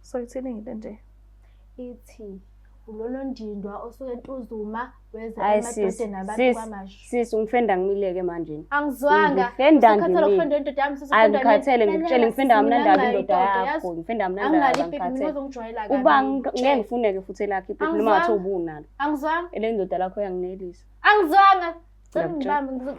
So ithini into nje? Ithi ulolondindwa osuke entuzuma weza emadodeni abantu kwamasho. Sisi ungifenda ngimileke manje. Angizwanga. Ngifenda ngifunda indoda yami angikhathele ngikutshela ngifenda mnandaba indoda yakho. Ngifenda mnandaba ngikhathele. Uba ngeke ngifuneke futhi elakhe iphepha noma ngathi ubunalo. Angizwanga. Ele ndoda lakho yanginelisa. Angizwanga. Ngibambe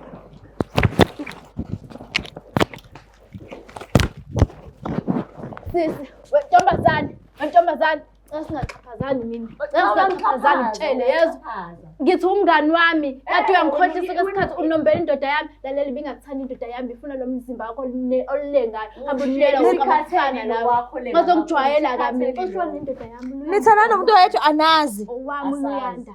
Sisi, wentombazane, singaxhaphazani mina. Singaxhaphazani ngitshele yezwa. Ngithi umngani wami, kade uyangikhohlisa kwesikhathi unombela indoda yami. Lalela ibingakuthanda indoda yami, ifuna lo mzimba wakho olulengayo. Hamba unikela ukabafana lawa. Ngizongijwayela kami. Xeshwa nendoda yami. Nithana nomuntu oyedwa anazi. Owami uLuyanda.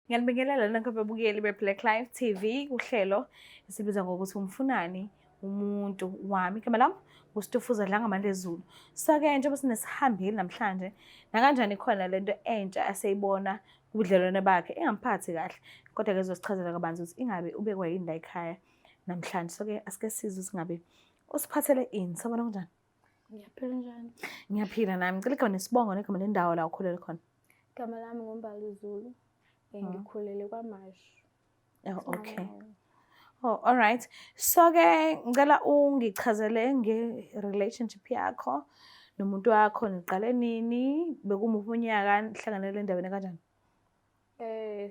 Ngiyalibingelela lonke ababukeli beBlack Life TV kuhlelo esibiza ngokuthi umfunani umuntu wami. Igama lami nguStufuza Dlangamandezulu. So-ke njengoba sinesihambile namhlanje, nakanjani khona lento entsha aseyibona kubudlelwane bakhe engamphathi kahle, kodwa-ke zosichazela kabanzi ukuthi ingabe ubekwa yini la ekhaya namhlanje. So-ke asike sizwe ukuthi ngabe usiphathele ini. Sabona kunjani? Ngiyaphila njani? Ngiyaphila nami. Ngicela igama nesibongo negama lendawo la ukhulele khona. Igama lami nguMbaluzulu. Ngikhulele kwamasho. Oh, okay. Oh, all right. So-ke ngicela ungichazele nge-relationship yakho nomuntu wakho, niqale nini, bekumuphi unyaka, nihlanganele endaweni kanjani?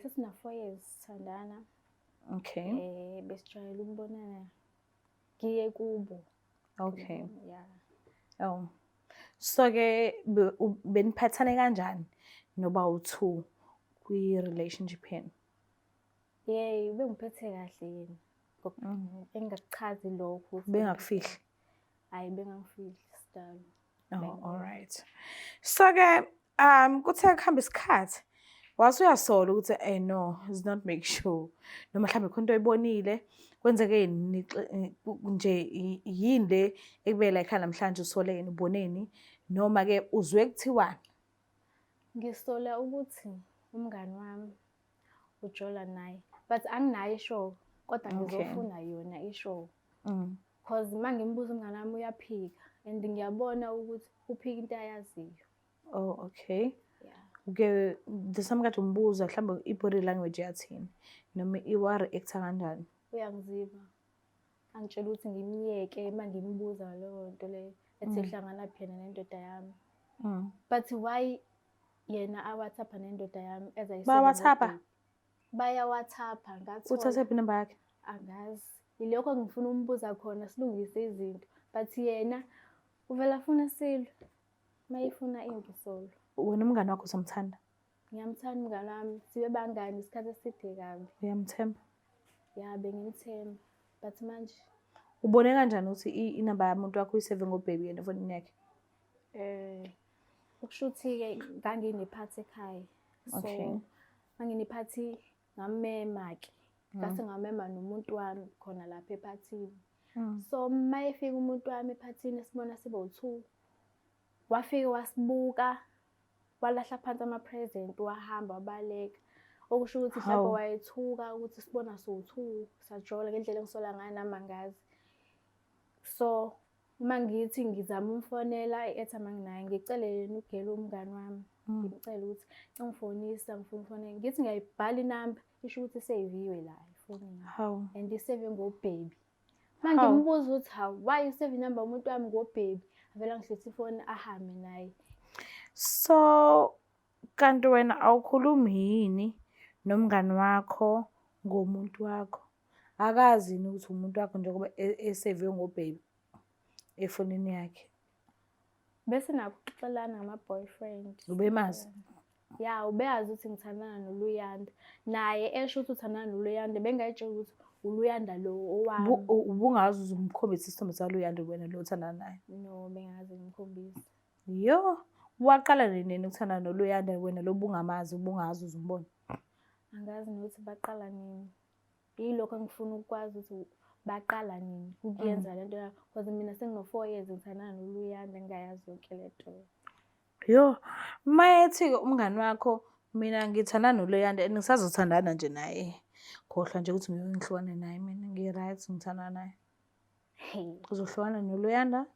Sesina 4 years sithandana. Okay. Besijwayele ukubonana ngiye kubo. Okay. Yeah. Oh. So-ke beniphathane kanjani noba u2 kwi-relationship yenu? Bengiphethe kahle yena. Engakuchazi lokho. Bengakufihli? Hayi, bengangifihli sidalo. Oh, all right. So-ke kuthe kuhamba isikhathi wase uyasola ukuthi no, it's not make sure. Noma mhlawumbe khona into oyibonile kwenzeke nje yini le ekubela ekhaya namhlanje usole yena uboneni noma-ke uzwe kuthiwani? Ngisola ukuthi umngani wami ujola naye, but anginayo ishow, kodwa ngizofuna yona ishow. Because mangimbuza umngani wami uyaphika and ngiyabona ukuthi uphika into ayaziyo. Oh, okay. Yeah. Ke desami kade umbuza mhlawumbe i-body language yathini noma iwa-reacta kanjani? Uyangiziba. Angitshela ukuthi ngimyeke mangimbuza leyo nto leyo ethi uhlangana phela nendoda yami. But why yena awathapha nendoda yami bayawathapha? Bayawathapha ngathi Uthathe inamba yakhe? Angazi. Yilokho ngifuna umbuza khona silungise izinto. But yena uvela afuna silwe. Mayifuna impi solo. Wena umngani wakho usamthanda? Ngiyamthanda umngani wami. Sibe bangani isikhathi eside kabi. Uyamthemba? Ya, bengimthemba. But manje ubone kanjani ukuthi inamba yamuntu wakho uyiseve ngobhebi yena efonini yakhe? Ukushuthi-ke nganginephathi ekhaya. So manginephathi ngamema-ke. Ngase ngamema nomuntu wami khona lapha ephathini. So mayefika umuntu wami ephathini sibona sibe u2. Wafika wasibuka, walahla phansi ama-present, wahamba wabaleka. Okusho ukuthi mhlawumbe wayethuka ukuthi sibona so2, sajola ngendlela engisola ngayo nami angazi. So mangithi ngizama umfonela i-airtime anginayo, ngicele yena ugele umngani wami. Ngimcela ukuthi ngifonisa, ngifuna umfonela. Ngithi ngiyayibhala inamba, isho ukuthi iseyiviwe la efonini. And iseve ngobhebi. Mangimbuza ukuthi why iseve inamba umuntu wami ngobhebi? Avela ngihlethe ifoni ahambe naye. So kanti wena awukhulumi yini nomngani wakho ngomuntu wakho? Akazi yini ukuthi umuntu wakho njengoba eseve ngobhebi efonini yakhe? Bese nakuxelana ngama-boyfriend. Ubemazi? Ya, ubeyazi ukuthi ngithandana noLuyanda. Naye esho ukuthi uthandana noLuyanda, bengayitshela ukuthi uLuyanda lo owami. Ubungazi uzumkhombisa isithombe saLuyanda wena lo othandana naye? No, bengazi ngimkhombisa. Yo, waqala nini ukuthandana noLuyanda wena lo bungamazi ubungazi uzumbona? Angazi nokuthi baqala nini. Yilokho engifuna ukwazi ukuthi baqala nini ukuyenza lento yakho. Because mina sengino 4 years ngithandana noLuyanda ngingayazi yonke lento. Yo, mayethi-ke umngani wakho mina ngithanda noLuyanda and ngisazothandana nje naye. Khohlwa nje ukuthi ngeke ngihlukane naye mina ngi-right ngithanda naye. Uzohlukana noLuyanda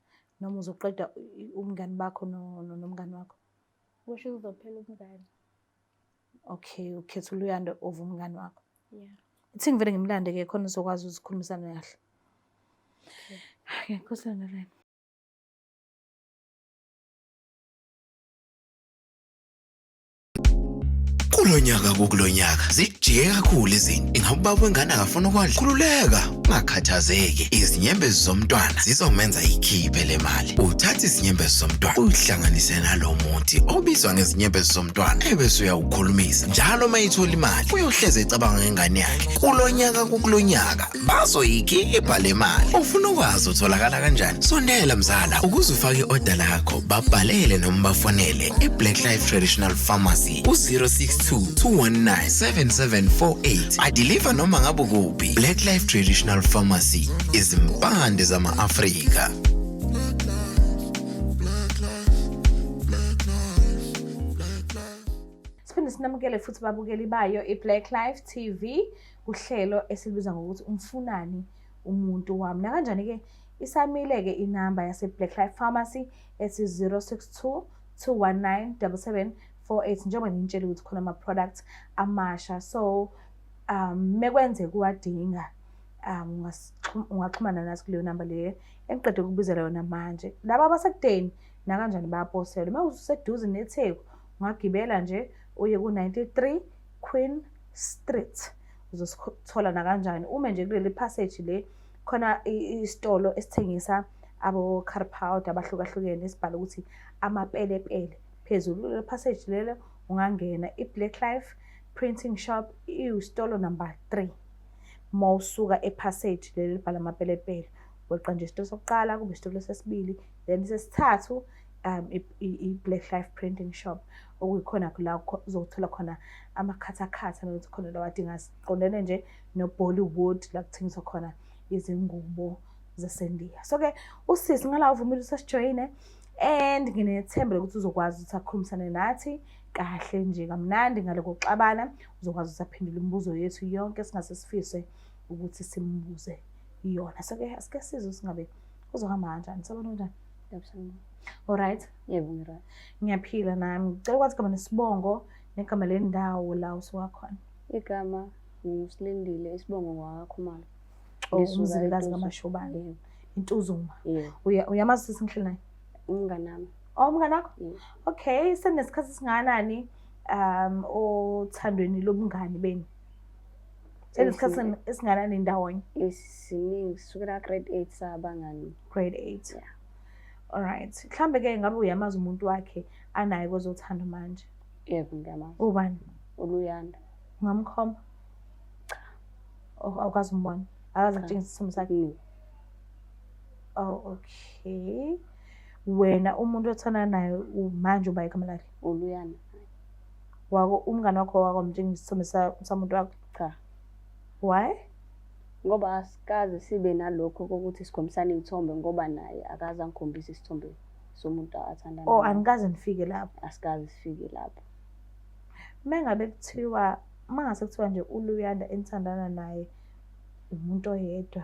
noma uzoqeda umngani bakho nomngani wakho? Kusho kuzophela umngani. Okay, ukhetha uLuyanda over umngani wakho. Yeah. Ithi ngivele ngimlande-ke khona uzokwazi ukukhulumisana kahle. Okay, Nkosana Lena. Kulonyaka zijike kakhulu izinto. Ingabe ubaba wengane akafuna ukwadla? Khululeka, ungakhathazeki. Izinyembezi zomntwana zizomenza ikhiphe le mali. Uthatha izinyembezi zomntwana uyihlanganise nalo muthi obizwa ngezinyembezi zomntwana ebese uyawukhulumisa. Njalo mayithola imali uyohleze ecabanga ngengane yakhe. Kulonyaka bazoyikhipha le mali. Ufuna ukwazi utholakala kanjani? Sondela mzala ukuze ufake i-order lakho. Babhalele noma bafonele eBlack Life Traditional Pharmacy ku-062 219 7748. Adeliver noma ngabe kuphi. Black Life Traditional Pharmacy, izimpande zama-Afrika. Siphinde sinamukele futhi babukeli bayo iBlack Life TV uhlelo esilibiza ngokuthi umfunani umuntu wami. Nakanjani-ke isamile-ke inamba yase-Black Life Pharmacy ethi 062 219 7748 njengoba ngintshela ukuthi khona ama-products amasha. So mekwenzeka uwadinga ungaxhumana nathi kuleyo namba leyo engiqede ukubizela yona manje. Laba abasekudeni nakanjani bayaposelwa. Uma useduze neTheku ungagibela nje uye ku-93 Queen Street uzosithola nakanjani. Uma nje kuleli passage le khona isitolo esithengisa abo-car powder abahlukahlukene esibhala ukuthi amapelepele. Phezulu le passage lelo ungangena iBlack Life Printing Shop isitolo number 3. Mawusuka epassage leli libhala amapelepele weqa nje isitolo sokuqala kube isitolo sesibili then sesithathu iBlack Life Printing Shop okuyikhona la uzothola khona amakhathakhatha nokuthi khona lawa adinga siqondene nje no-Bollywood la kuthengiswa khona izingubo zaseNdiya. So ke usisi ngala uvumile usasijoyine and nginethemba lokuthi uzokwazi ukuthi akhulumisane nathi kahle nje kamnandi ngale kokuxabana. Uzokwazi ukuthi aphendule imibuzo yethu yonke singase sifise ukuthi simbuze iyona. So ke asike sizwe singabe uzohamba kanjani. Sabona njani? Yabusana. Alright. Yebo ngiright. Ngiyaphila nami. Ngicela ukwazi igama nesibongo negama lendawo la usuka khona. Igama ngisilindile isibongo ngwaKhumalo. Umzilikazi kaMashobane. Intuzuma. Yebo. Uyamazi sisi ngihleli naye? Umngani nami. Oh, umngani wakho? Yebo. Okay, senesikhathi singanani othandweni lobungani beni? Senesikhathi esinganani ndawonye? Isiningi sukela grade 8 sabangani. Grade 8. Yeah. Alright. Mhlambe ke ngabe uyamazi umuntu wakhe anaye kwezothando manje? Yebo ngiyamazi. Ubani? uLuyanda. Ngamkhomba? Oh, awukazi umbona. Akazi kutshengisa isimo sakhe. Oh, okay. Wena umuntu othanda naye manje uba igama lakhe? uLuyanda. Wako umngani wakho wakwamtshengisa isimo samuntu wakho? Cha. Why? Ngoba asikaze sibe nalokho kokuthi sikhombisane izithombe ngoba naye akaze angikhombise isithombe somuntu athandana naye. Oh, angikaze nifike lapho. Asikaze sifike lapho. Mengabe kuthiwa mangase kuthiwa nje uLuyanda enthandana naye umuntu oyedwa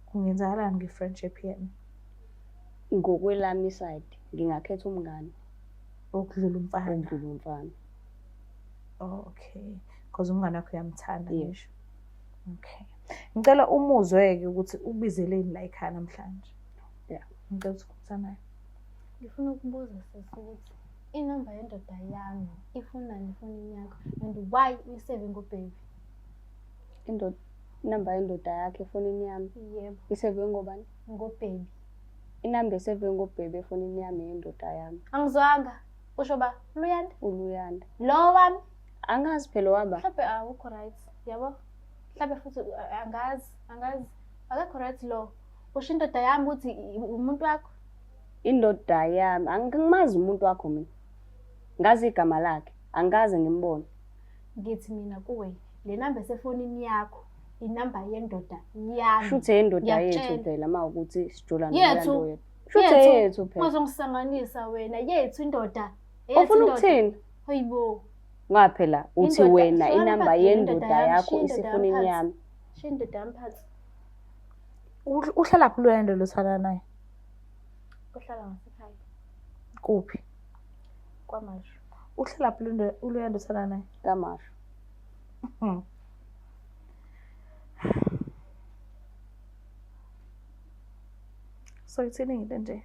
kungenzakalani nge-friendship yenu? Ngokwelami side ngingakhetha umngani Okudlula umfana. odlula umfana. Oh, okay. Because umngani wakho uyamthanda Yebo. ngisho. Okay. Ngicela umuzwe-ke ukuthi ubizeleni la ekhaya namhlanje. Yeah. Ngicela ukukhuluma naye. Ngifuna ukubuza sisi ukuthi inamba yendoda yami ifunani efonini yakho and why uyiseve ngobhebi? Inamba yendoda yakhe efonini yami Yebo, iseve ngobani? ngobhebi. Inamba eseve ngobhebe efonini yami yendoda yami. Angizwanga. Usho ba uLuyanda? uLuyanda. Lo wami? Angazi phela waba. Mhlawumbe awukho right. Yabo? Mhlawumbe futhi angazi. Akekho right lo. Usho indoda yami ukuthi umuntu wakho? Indoda yami angimazi umuntu wakho mina. Ngazi igama lakhe, angaze ngimbone. Ngithi mina kuwe le namba esefonini yakho inamba yendoda yami. Shuthe yendoda yethu phela mawukuthi sijula noLuyanda wethu. Shuthe yethu phela. Uzongisanganisa wena yethu indoda Ufuna ukuthini? Hayibo. Ngaphela uthi Indoda- wena Shona inamba phansi, yendoda indoda yami, yakho shiya indoda isifonini yami yami. Shisha indoda yami phansi. Uhlala phi loyando lothanda naye? Uhlala ngasekhaya. Kuphi? KwaMashu. Uhlala phi loyando lothanda naye? Kamasho. So ithini into nje?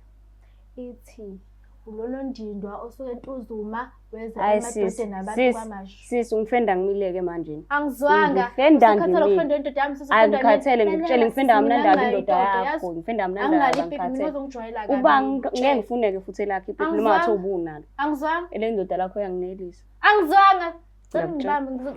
Ithi ulonondindwa osuke entuzuma weza Hayi emadodeni abantu sis, KwaMashu. sis ungifenda ngimileke manje. Angizwanga. Ngifenda Usukhathela ngimile. ukufenda indoda yami sesifunda Angikhathele ngikutshela ngifenda kamnandaba indoda yakho, ngifenda kamnandaba Anginaliphi ngikhathele. ngizongijwayela kabi. Uba ngeke ngifuneke futhi elakhe iphepha noma Angizwanga. ngathi ubunalo. Angizwanga. Ele ndoda lakho yanginelisa. Angizwanga. Cela Ngiyakutshela. ngibambe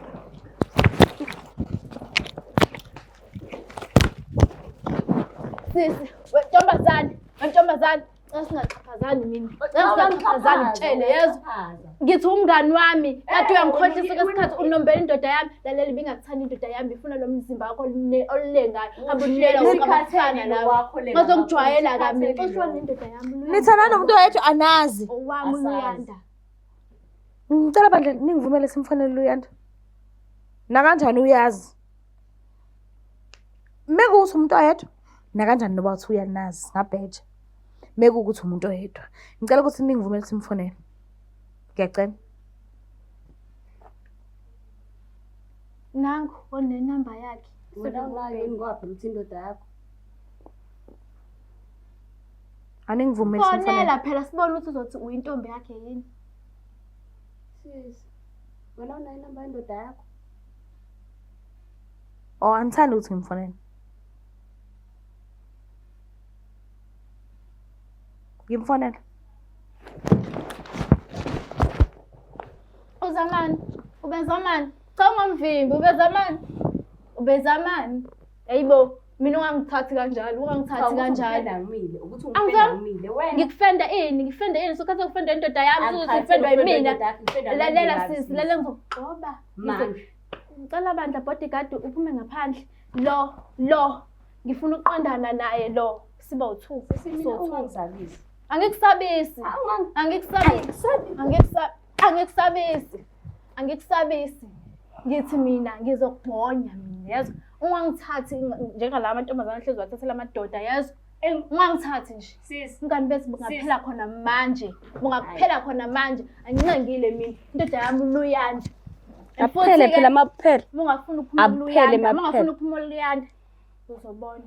Sisi, wentombazane, singaxhaphazani mina. Singaxhaphazani ngitshele yezwa. Ngithi umngani wami, kade uyangikhohlisa kwesikhathi unombela indoda yami. Lalela bingakuthanda indoda yami, ifuna lo mzimba wakho olengayo. Hamba ulela wonke abafana lawo. Bazongijwayela kabi. Xoshwa nendoda yami. Nithanda nomuntu oyedwa anazi. Owami uLuyanda. Ngicela bandla ningivumele simfanele Luyanda. Nakanjani uyazi? Mekuthi umuntu oyedwa nakanjani noba uthi uyanazi ngabheja. Mekuthi umuntu oyedwa. Ngicela ukuthi ningivumele simfonele. Ngiyacela. Nangu onenamba yakhe. Wena unayo yini kwaphela uthi indoda yakho? Aningivumele simfonele. Fonela phela sibone ukuthi uzothi uyintombi yakhe yini. Sis. Wena unayo inamba yendoda yakho? Oh, anithandi ukuthi ngimfonele. Ngimfonela. Uzamani, ubezamani. Cha ungangivimbi, ubezamani. Hayibo, mina ungangithathi kanjalo, ungangithathi kanjalo. Ukuthi ungifenda ngimile wena. Ngikufenda ini? Sukhathi ukufenda indoda yami, usufendwa yimina. Lalela sisi, lalela ngizokugcoba. Manje. Ngicela bandla bodyguard uphume ngaphandle. Lo. Ngifuna uqondana naye lo. Siba u2. Ungangizalisi. Angikusabisi. Angikusabisi. Ngithi mina ngizokubhonya mina yezwa. Ungangithathi njengala amantombazane ahlezi wathathela amadoda yezwa. Ungangithathi nje. Sis. Ingani bese bungaphela khona manje. Bungaphela khona manje. Angincengile mina. Indoda yami uLuyanda. Aphele phela maphele. Ungafuna ukuphuma uLuyanda. Ungafuna ukuphuma uLuyanda. Uzobona.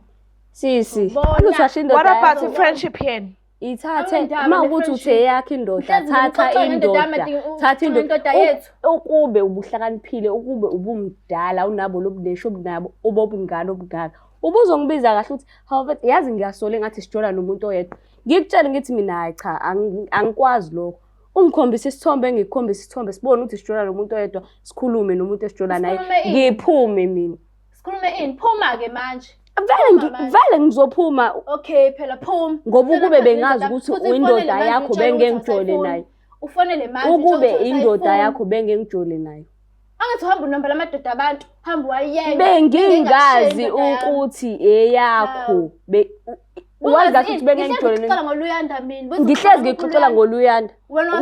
Sisi. Ubona. Aluthasha indoda What yakho. about friendship yeni? Ithathe Angindaba uma ukuthi ne-friendship. uthe yakhe indoda Uhlezi thatha ngimxoxa ngendoda indoda yami, thatha indoda indoda yethu. ukube ubuhlakaniphile ukube ubumdala unabo lobunesho obunabo obobungane obungaka ubuzongibiza kahle uthi hawu yazi ngiyasole ngathi sijola nomuntu oyedwa ngikutshela ngithi mina hayi cha angikwazi lokho ungikhombisa isithombe ngikukhombisa isithombe sibone ukuthi sijola nomuntu oyedwa sikhulume nomuntu esijola naye ngiphume mina Sikhulume ini? Phuma ke manje. Vele ngizophuma Okay phela phuma. Ngoba ukube bengazi ukuthi uyindoda yakho bengengijole naye. Ufonele manje. Ukube indoda yakho bengengijole naye. Angithi uhamba unombela amadoda abantu, hamba wayeke. Bengingazi ukuthi eyakho. Wazi kahle ukuthi bengengijole naye. Ngixoxa ngoLuyanda mina. Ngihlezi ngixoxela ngoLuyanda.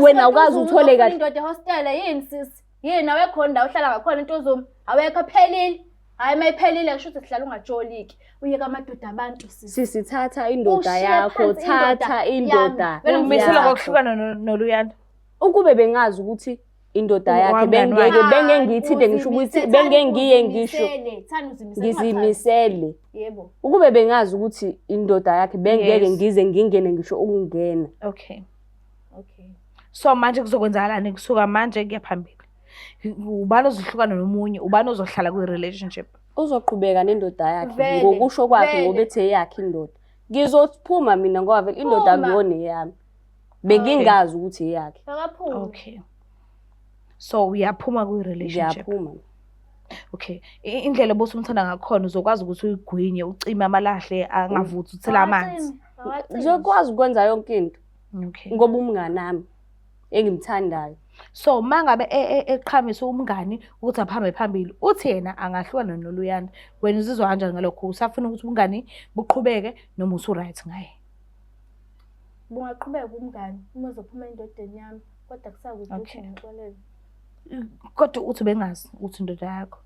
Wena ukazi uthole kahle. Indoda hostel yini sisi? Yini awekhona la uhlala ngakhona intuzuma. Awekho phelile. Hayi mayiphelile kusho ukuthi sihlala ungajoliki. Uyeka amadoda abantu sisi. Sisi thatha indoda yakho, thatha indoda. Umisela ngokuhlukana noLuyanda. Ukube bengazi ukuthi indoda yakhe bengengithinde ngisho ukuthi bengengiye ngisho ngizimisele. Yebo. Ukube bengazi ukuthi indoda yakhe bengeke ngize ngingene ngisho ukungena. Okay. So manje kuzokwenzakalani kusuka manje kuya phambili? Ubani ozohlukana nomunye, ubani ozohlala kwi-relationship? Uzoqhubeka nendoda yakhe ngokusho kwakhe ngoba ethe yakhe indoda. Ngizophuma mina ngoba vele indoda akuyona yami. Bengingazi ukuthi eyakhe. Akaphuma. Okay. So uyaphuma kwi-relationship. Ngiyaphuma. Okay. Indlela bosi umthanda ngakhona uzokwazi ukuthi uyigwinye, ucime amalahle angavuthi uthela amanzi. Ngizokwazi ukwenza yonke into. Okay. Ngoba umngane nami engimthandayo. So mangabe eqhamisa umngani ukuthi aphambe phambili uthi yena angahlukana noLuyanda wena uzizwa kanjani ngalokho usafuna ukuthi umngani buqhubeke noma usu right ngaye Bungaqhubeka umngani uma uzophuma endodeni yami kodwa kusakude ukuthi Okay. ngixolele. Kodwa uthi bengazi ukuthi indoda yakho.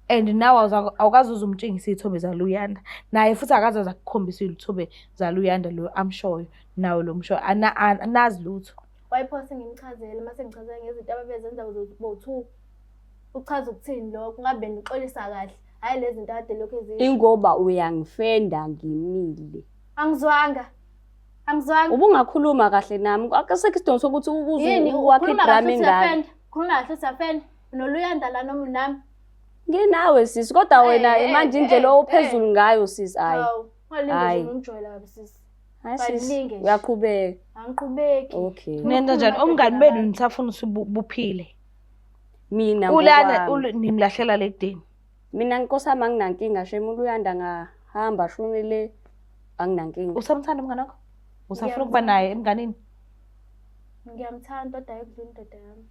And nawe awukazi uzumtshengisa iy'thombe zaLuyanda. Naye futhi akaze zakukhombisa iy'thombe zaLuyanda lo amshoyo. Nawe lo mshoyo. Anazi lutho. Wayiphose ngimchazele mase ngichazela ngezinto ababezenza bo-2. Uchaza ukuthini lokho ngabe nixolisa kahle. Hayi lezi zinto kade lokho ezisho. Ingoba uyangifenda ngimile. Angizwanga. Ubungakhuluma kahle nami. Akasekho isidingo sokuthi uwakhe idrama engaka. Khuluma kahle usafenda. NoLuyanda la noma nami. Nginawe sisi kodwa wena manje indlela ophezulu ngayo sisi hayi. Walinge umjoyela kabi sisi. Hayi sisi Balinge nje. uyaqhubeka. Angiqhubeki. Okay. Nenza njani? Umngani benu nisafuna ukuthi buphile. Mina Ulana ngokwami. nimlahlela lekudeni. Mina nkosami anginankinga shema uLuyanda ngahamba shonele anginankinga. Usamthanda umngani wakho? Usafuna ukuba naye emnganini? Ngiyamthanda kodwa ayikudlula indoda yami.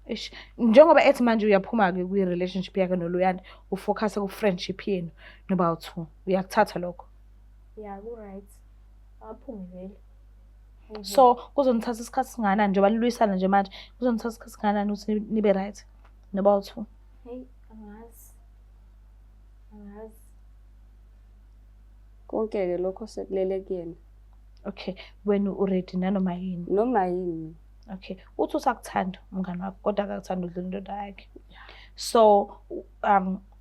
Ish. Njengoba ethi manje uyaphuma-ke kwi-relationship yakhe noLuyanda, ufocus ku-friendship yenu noba-2. Uyakuthatha lokho. Yeah, ku-right. Aphume vele. So kuzonithatha isikhathi singakanani njengoba nilwisana nje manje? Kuzonithatha isikhathi singakanani ukuthi nibe right noba-2? Hey, angazi. Konke-ke lokho sekulele kuyena. Okay, wena u-ready nanoma yini? Noma yini. Okay, uthi usakuthanda umngani wakho kodwa akakuthanda udlula indoda yakhe. So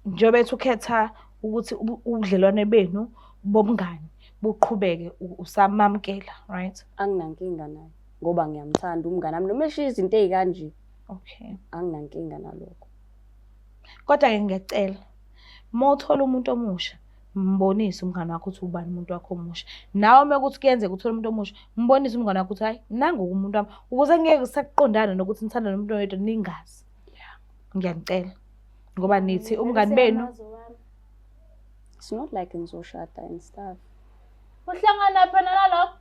njengoba ethi ukhetha ukuthi ubudlelwane benu bomngani buqhubeke usamamkela, right? Anginankinga naye ngoba ngiyamthanda umngani nami noma eshiya izinto ezikanje. Okay. Anginankinga nalokho. Kodwa-ke ngiyacela, uma uthola umuntu omusha, mbonise umngani wakho ukuthi ubani umuntu wakho omusha. Nawe uma kuthi kuyenzeka uthole umuntu omusha, mbonise umngani wakho ukuthi hayi, nangu umuntu wami, ukuze ngeke sakuqondana nokuthi nithanda nomuntu oyedwa ningazi. Ngiyanicela. Ngoba nithi umngani benu. It's not like nizoshada and stuff. Uhlangana phela nalokho?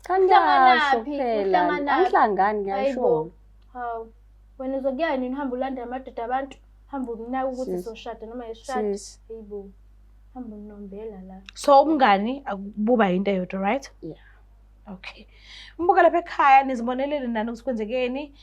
Kanjalo phela. Angihlangani ngiyasho. Hawu. Wena uzokuya nini uhamba ulanda amadoda abantu? Hamba ukunaka ukuthi soshada noma yishada. Hayibo. Hamba unombela la. So umngani buba into eyodwa, right? Yeah. Okay. Mbuka lapha ekhaya nizibonelele nani ukuthi kwenzekeni.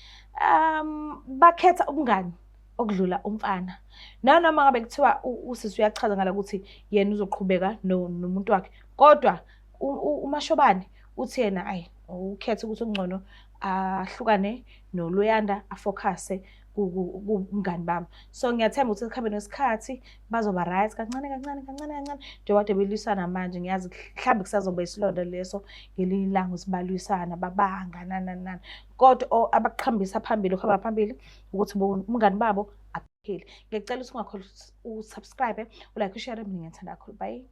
Bakhetha umngani okudlula umfana. Nanoma ngabe kuthiwa usisi uyachaza ngala ukuthi yena uzoqhubeka nomuntu wakhe. Kodwa uMashobane uthi yena ayi ukhetha ukuthi ungcono ahlukane noLuyanda afocuse kumngani bami. So ngiyathemba ukuthi ekuhambeni kwesikhathi bazoba right kancane. Njengoba kade belisana manje ngiyazi mhlawumbe kusazoba isilonda leso ngelinye ilanga sibalwisana babanga nani. Kodwa abakuqhambisa phambili ukuhamba phambili ukuthi umngani babo akupheli. Ngiyacela ukuthi ungakhohlwa usubscribe, ulike, ushare mina ngiyethanda kakhulu. Bye.